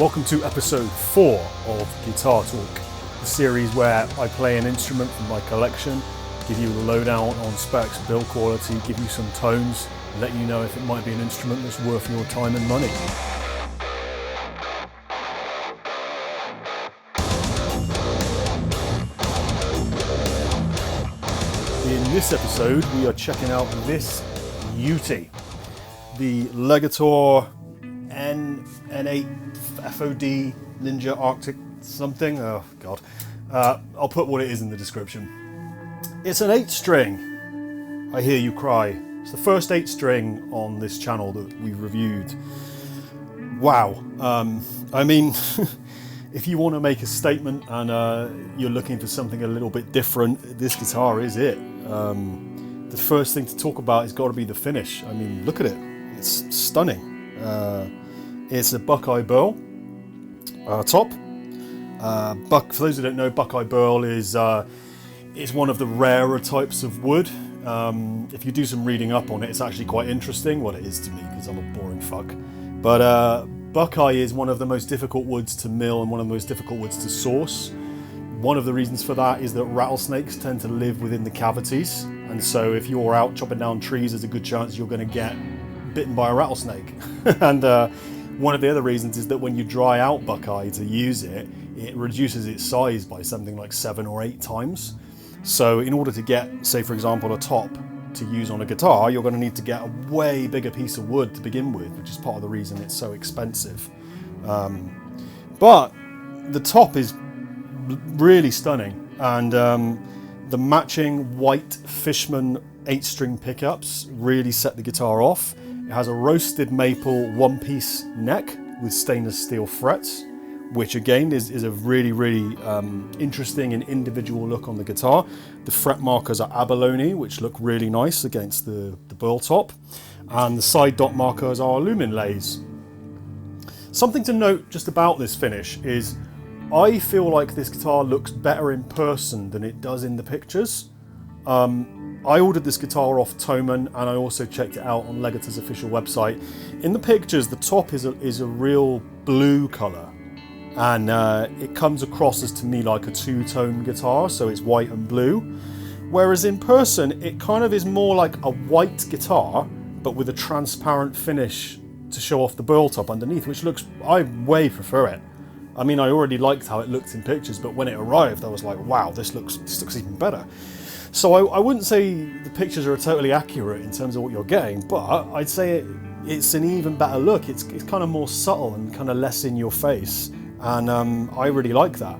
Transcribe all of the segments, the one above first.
Welcome to episode 4 of Guitar Talk, the series where I play an instrument from my collection, give you a lowdown on specs, build quality, give you some tones, let you know if it might be an instrument that's worth your time and money. In this episode, we are checking out this beauty, the Legator N8FOD Ninja Arctic something. Oh god, I'll put what it is in the description. It's an 8-string. I hear you cry. It's the first 8-string on this channel that we've reviewed. Wow. I mean, if you want to make a statement and you're looking for something a little bit different, this guitar is it. The first thing to talk about has got to be the finish. I mean, look at it. It's stunning. It's a Buckeye Burl top. For those who don't know, Buckeye Burl is one of the rarer types of wood. If you do some reading up on it, it's actually quite interesting. Well, it is to me because I'm a boring fuck. But Buckeye is one of the most difficult woods to mill and one of the most difficult woods to source. One of the reasons for that is that rattlesnakes tend to live within the cavities, and so if you're out chopping down trees, there's a good chance you're going to get bitten by a rattlesnake. And one of the other reasons is that when you dry out Buckeye to use it, it reduces its size by something like 7 or 8 times. So in order to get, say for example, a top to use on a guitar, you're going to need to get a way bigger piece of wood to begin with, which is part of the reason it's so expensive. But the top is really stunning, and the matching white Fishman 8-string pickups really set the guitar off. It has a roasted maple one-piece neck with stainless steel frets, which again is a really interesting and individual look on the guitar. The fret markers are abalone, which look really nice against the burl top, and the side dot markers are lumen lays. Something to note just about this finish is I feel like this guitar looks better in person than it does in the pictures. I ordered this guitar off Thomann, and I also checked it out on Legator's official website. In the pictures, the top is a real blue colour, and it comes across as to me like a two-tone guitar, so it's white and blue. Whereas in person, it kind of is more like a white guitar, but with a transparent finish to show off the burl top underneath, which looks, I way prefer it. I mean, I already liked how it looked in pictures, but when it arrived, I was like, wow, this looks even better. So I wouldn't say the pictures are totally accurate in terms of what you're getting, but I'd say it's an even better look. It's kind of more subtle and kind of less in your face, and I really like that.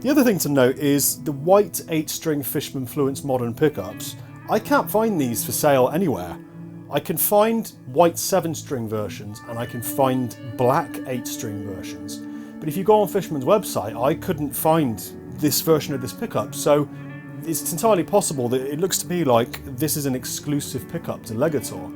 The other thing to note is the white 8-string Fishman Fluence Modern pickups. I can't find these for sale anywhere. I can find white 7-string versions, and I can find black 8-string versions. But if you go on Fishman's website, I couldn't find this version of this pickup. So it's entirely possible that it looks to me like this is an exclusive pickup to Legator,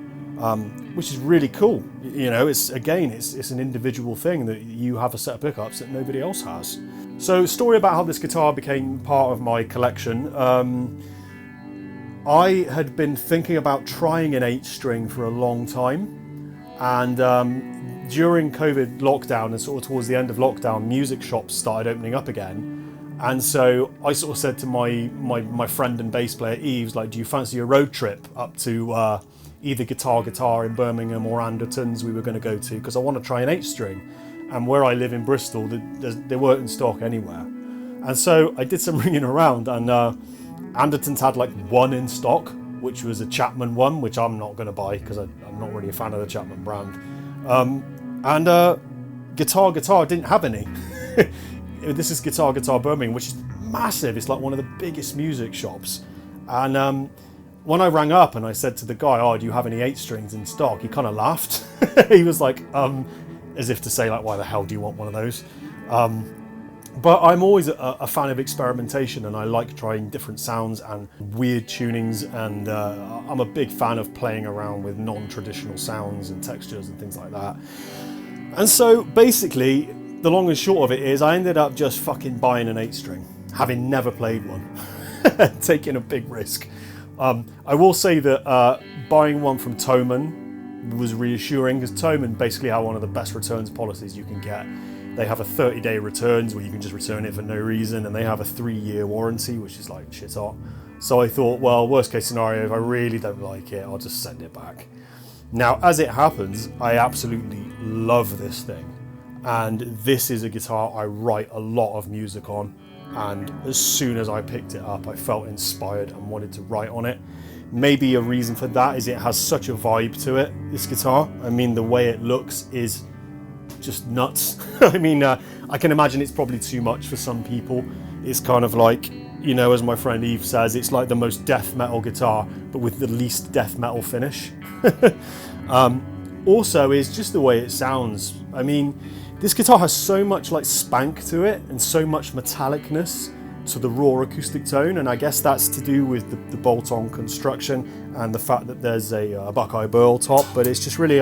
which is really cool. You know, it's an individual thing that you have a set of pickups that nobody else has. So, story about how this guitar became part of my collection. I had been thinking about trying an 8-string for a long time, and during COVID lockdown and sort of towards the end of lockdown, music shops started opening up again. And so I sort of said to my friend and bass player Eves, like, do you fancy a road trip up to either Guitar in Birmingham or Anderton's we were going to go to, because I want to try an 8-string. And where I live in Bristol, they weren't in stock anywhere. And so I did some ringing around, and Anderton's had like one in stock, which was a Chapman one, which I'm not going to buy because I'm not really a fan of the Chapman brand. And Guitar didn't have any. This is Guitar Birmingham, which is massive. It's like one of the biggest music shops. And when I rang up and I said to the guy, oh, do you have any 8-strings in stock? He kind of laughed. He was like, as if to say, like, why the hell do you want one of those? But I'm always a fan of experimentation, and I like trying different sounds and weird tunings, and I'm a big fan of playing around with non-traditional sounds and textures and things like that. And so basically, the long and short of it is I ended up just fucking buying an 8-string, having never played one, taking a big risk. I will say that buying one from Thomann was reassuring, because Thomann basically have one of the best returns policies you can get. They have a 30-day returns where you can just return it for no reason, and they have a 3-year warranty, which is like shit hot. So I thought, well, worst case scenario, if I really don't like it, I'll just send it back. Now, as it happens, I absolutely love this thing. And this is a guitar I write a lot of music on. And as soon as I picked it up, I felt inspired and wanted to write on it. Maybe a reason for that is it has such a vibe to it, this guitar. I mean, the way it looks is just nuts. I mean, I can imagine it's probably too much for some people. It's kind of like, you know, as my friend Eve says, it's like the most death metal guitar, but with the least death metal finish. Also is just the way it sounds. I mean, this guitar has so much like spank to it and so much metallicness to the raw acoustic tone, and I guess that's to do with the bolt-on construction and the fact that there's a Buckeye burl top, but it's just really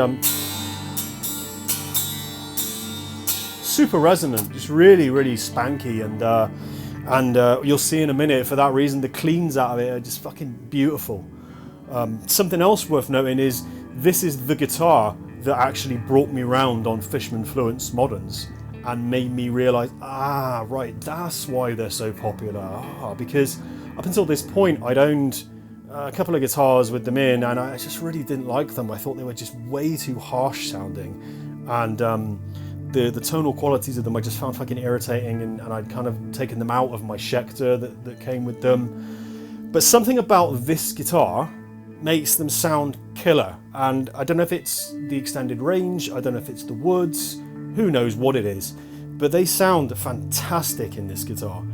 super resonant, just really, really spanky, and you'll see in a minute, for that reason, the cleans out of it are just fucking beautiful. Something else worth noting is this is the guitar that actually brought me round on Fishman Fluence Moderns and made me realise, right, that's why they're so popular. Because up until this point, I'd owned a couple of guitars with them in, and I just really didn't like them. I thought they were just way too harsh sounding, and the tonal qualities of them I just found fucking irritating, and I'd kind of taken them out of my Schecter that came with them. But something about this guitar makes them sound killer, and I don't know if it's the extended range, I don't know if it's the woods, who knows what it is, but they sound fantastic in this guitar.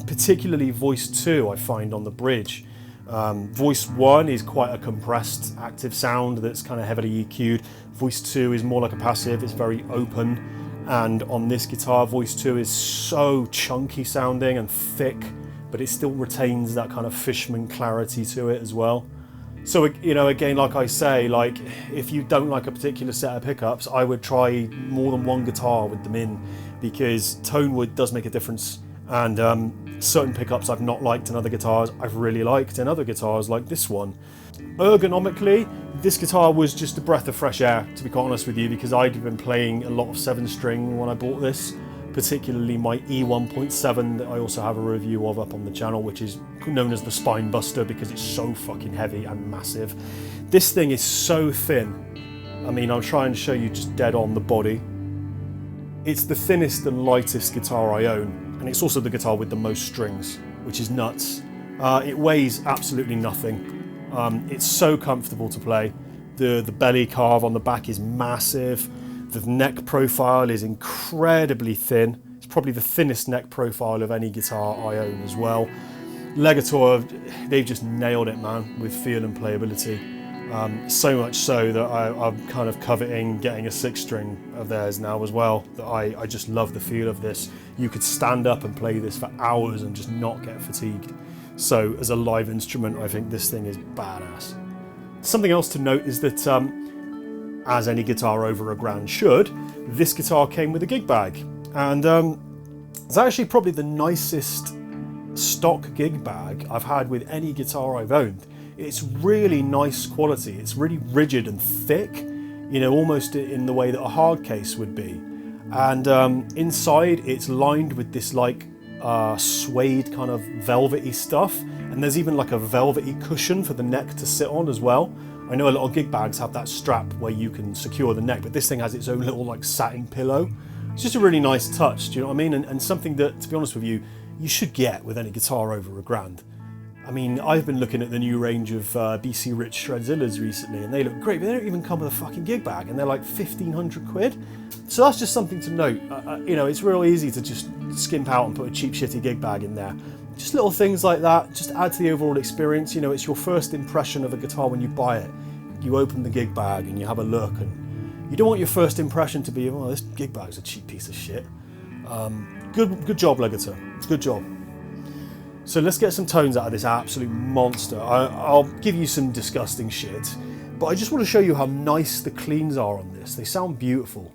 Particularly voice 2 I find on the bridge. Voice 1 is quite a compressed active sound that's kind of heavily EQ'd. Voice 2 is more like a passive, it's very open, and on this guitar voice 2 is so chunky sounding and thick, but it still retains that kind of Fishman clarity to it as well. So, you know, again, like I say, like if you don't like a particular set of pickups, I would try more than one guitar with them in, because tone wood does make a difference, and certain pickups I've not liked in other guitars I've really liked in other guitars like this one. Ergonomically, this guitar was just a breath of fresh air, to be quite honest with you, because I'd been playing a lot of 7-string when I bought this, particularly my E1.7 that I also have a review of up on the channel, which is known as the Spine Buster because it's so fucking heavy and massive. This thing is so thin. I mean, I'll try and show you just dead on the body. It's the thinnest and lightest guitar I own, and it's also the guitar with the most strings, which is nuts. It weighs absolutely nothing. It's so comfortable to play. The belly carve on the back is massive. The neck profile is incredibly thin. It's probably the thinnest neck profile of any guitar I own as well. Legator, they've just nailed it, man, with feel and playability. So much so that I'm kind of coveting getting a 6-string of theirs now as well. That I just love the feel of this. You could stand up and play this for hours and just not get fatigued. So as a live instrument, I think this thing is badass. Something else to note is that as any guitar over $1,000 should, this guitar came with a gig bag, and it's actually probably the nicest stock gig bag I've had with any guitar I've owned. It's really nice quality, it's really rigid and thick, you know, almost in the way that a hard case would be, and inside it's lined with this like suede kind of velvety stuff, and there's even like a velvety cushion for the neck to sit on as well. I know a lot of gig bags have that strap where you can secure the neck, but this thing has its own little like satin pillow. It's just a really nice touch, do you know what I mean? And something that, to be honest with you, you should get with any guitar over $1,000. I mean, I've been looking at the new range of BC Rich Shredzillas recently, and they look great, but they don't even come with a fucking gig bag, and they're like 1,500 quid. So that's just something to note. You know, it's real easy to just skimp out and put a cheap shitty gig bag in there. Just little things like that, just add to the overall experience. You know, it's your first impression of a guitar when you buy it. You open the gig bag and you have a look, and you don't want your first impression to be, oh, this gig bag's a cheap piece of shit. Good job, Legator. It's a good job. So let's get some tones out of this absolute monster. I'll give you some disgusting shit, but I just want to show you how nice the cleans are on this. They sound beautiful.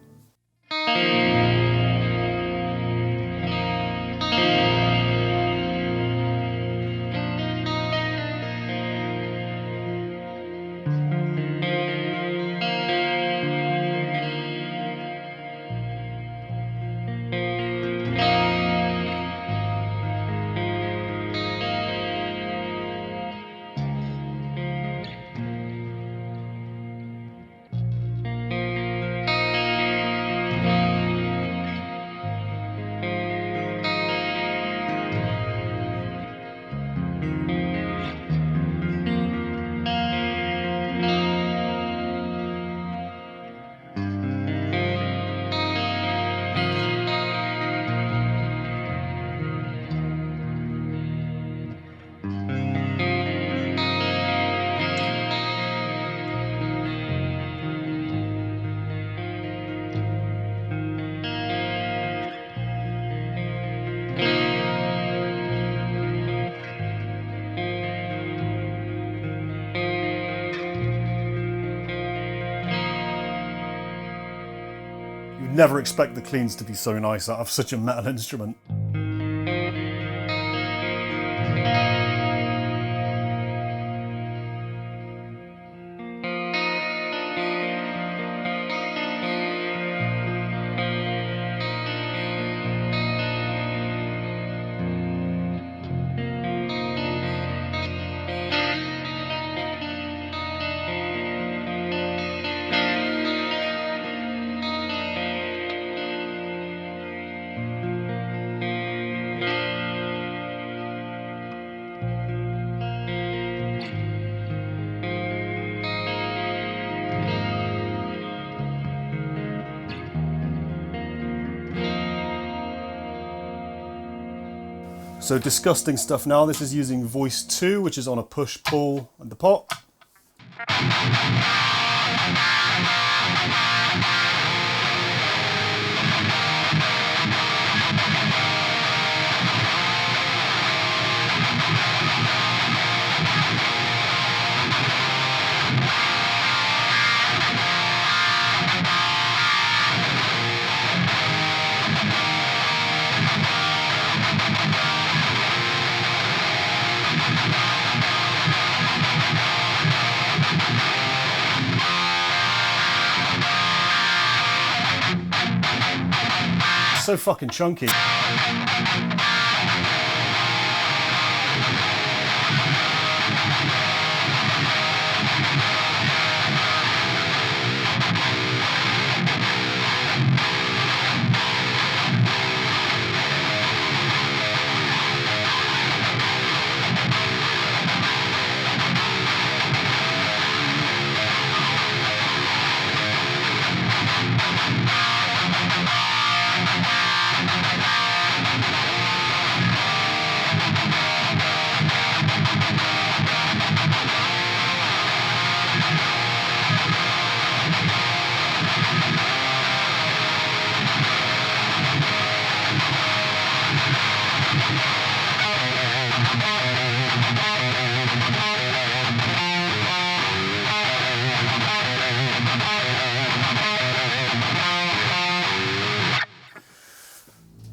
never expect the cleans to be so nice out of such a metal instrument. So disgusting stuff now. This is using voice 2, which is on a push-pull at the pot. So fucking chunky.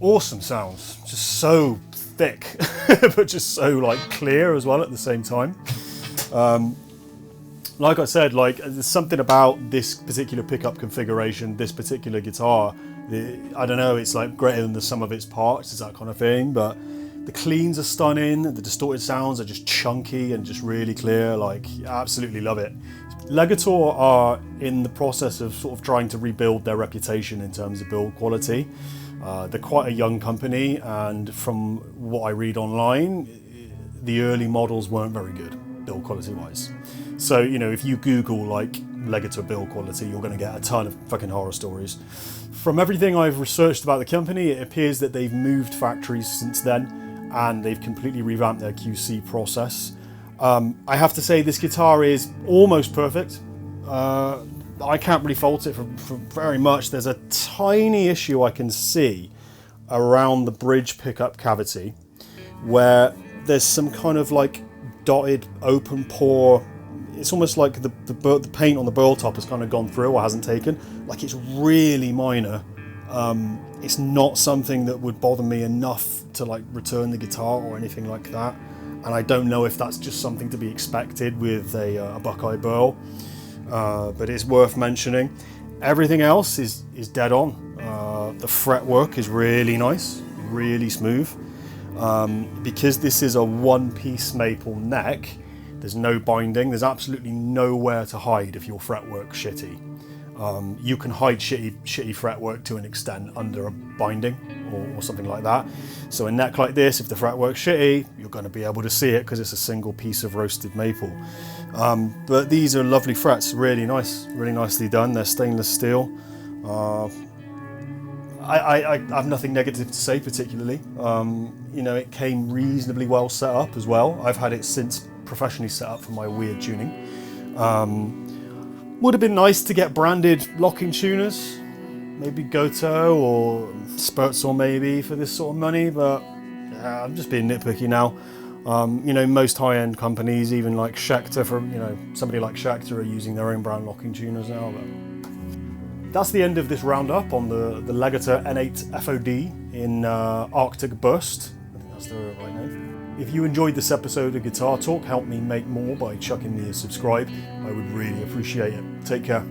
Awesome sounds, just so thick, but just so like clear as well at the same time. Like I said, like there's something about this particular pickup configuration, this particular guitar. I don't know, it's like greater than the sum of its parts, is that kind of thing. But the cleans are stunning, the distorted sounds are just chunky and just really clear. Like, absolutely love it. Legator are in the process of sort of trying to rebuild their reputation in terms of build quality. They're quite a young company, and from what I read online, the early models weren't very good build quality wise. So, you know, if you Google like Legator build quality, you're going to get a ton of fucking horror stories. From everything I've researched about the company, it appears that they've moved factories since then, and they've completely revamped their QC process. I have to say this guitar is almost perfect. I can't really fault it for very much. There's a tiny issue I can see around the bridge pickup cavity where there's some kind of like dotted open pore. It's almost like the paint on the burl top has kind of gone through or hasn't taken. Like, it's really minor. It's not something that would bother me enough to like return the guitar or anything like that. And I don't know if that's just something to be expected with a Buckeye burl. But it's worth mentioning. Everything else is dead on. The fretwork is really nice, really smooth. Because this is a one-piece maple neck, there's no binding, there's absolutely nowhere to hide if your fretwork's shitty. You can hide shitty fretwork to an extent under a binding or something like that. So a neck like this, if the fretwork's shitty, you're going to be able to see it because it's a single piece of roasted maple. But these are lovely frets, really nice, really nicely done. They're stainless steel. I have nothing negative to say particularly. You know, it came reasonably well set up as well. I've had it since professionally set up for my weird tuning. Would have been nice to get branded locking tuners, maybe Goto or Spurzor maybe for this sort of money, but I'm just being nitpicky now. You know, most high-end companies, even like Schecter, somebody like Schecter are using their own brand locking tuners now. But That's the end of this roundup on the Legator N8FOD in Arctic Burst. I think that's the right name. If you enjoyed this episode of Guitar Talk, help me make more by chucking me a subscribe. I would really appreciate it. Take care.